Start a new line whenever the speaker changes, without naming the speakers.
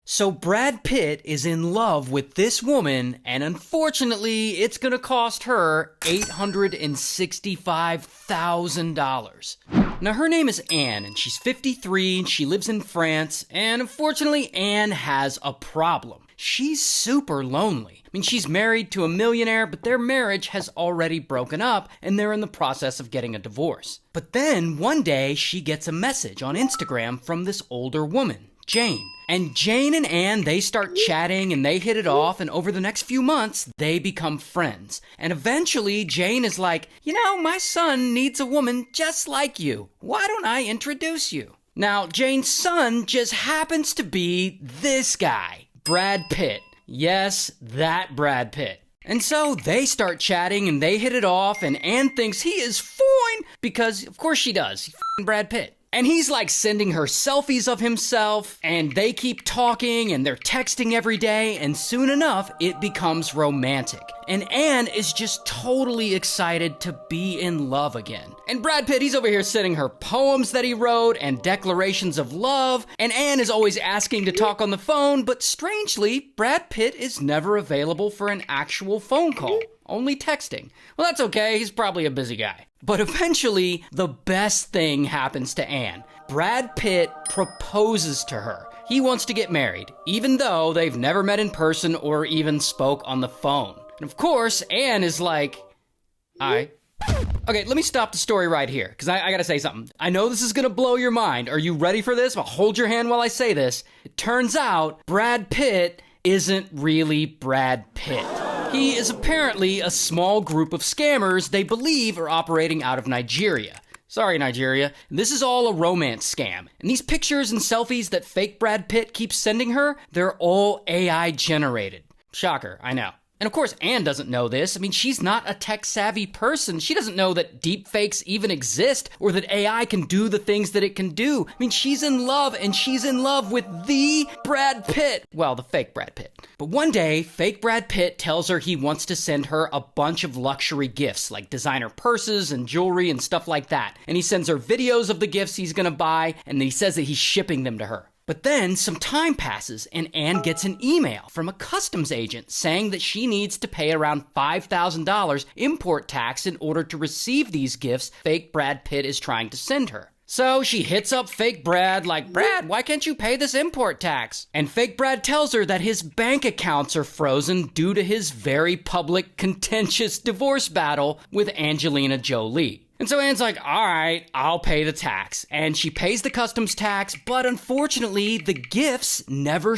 So Brad Pitt is in love with this woman, and unfortunately, it's gonna cost her $865,000. Now, her name is Anne, and she's 53, and she lives in France, and unfortunately, Anne has a problem. She's super lonely. I mean, she's married to a millionaire, but their marriage has already broken up, and they're in the process of getting a divorce. But then, one day, she gets a message on Instagram from this older woman, Jane. And Jane and Anne, they start chatting and they hit it off, and over the next few months, they become friends. And eventually, Jane is like, my son needs a woman just like you. Why don't I introduce you? Now, Jane's son just happens to be this guy, Brad Pitt. Yes, that Brad Pitt. And so they start chatting and they hit it off, and Anne thinks he is fine because, of course she does, he's Brad Pitt. And he's like sending her selfies of himself, and they keep talking and they're texting every day, and soon enough, it becomes romantic. And Anne is just totally excited to be in love again. And Brad Pitt, he's over here sending her poems that he wrote and declarations of love, and Anne is always asking to talk on the phone, but strangely, Brad Pitt is never available for an actual phone call. Only texting. Well, that's okay, he's probably a busy guy. But eventually, the best thing happens to Anne. Brad Pitt proposes to her. He wants to get married, even though they've never met in person or even spoke on the phone. And of course, Anne is like, Okay, let me stop the story right here, because I gotta say something. I know this is gonna blow your mind. Are you ready for this? Well, hold your hand while I say this. It turns out, Brad Pitt isn't really Brad Pitt. He is apparently a small group of scammers they believe are operating out of Nigeria. Sorry, Nigeria. This is all a romance scam. And these pictures and selfies that fake Brad Pitt keeps sending her, they're all AI generated. Shocker, I know. And of course, Anne doesn't know this. I mean, she's not a tech-savvy person. She doesn't know that deepfakes even exist or that AI can do the things that it can do. I mean, she's in love, and she's in love with the Brad Pitt. Well, the fake Brad Pitt. But one day, fake Brad Pitt tells her he wants to send her a bunch of luxury gifts, like designer purses and jewelry and stuff like that. And he sends her videos of the gifts he's gonna buy, and he says that he's shipping them to her. But then some time passes, and Anne gets an email from a customs agent saying that she needs to pay around $5,000 import tax in order to receive these gifts fake Brad Pitt is trying to send her. So she hits up fake Brad like, Brad, why can't you pay this import tax? And fake Brad tells her that his bank accounts are frozen due to his very public, contentious divorce battle with Angelina Jolie. And so Anne's like, all right, I'll pay the tax. And she pays the customs tax, but unfortunately, the gifts never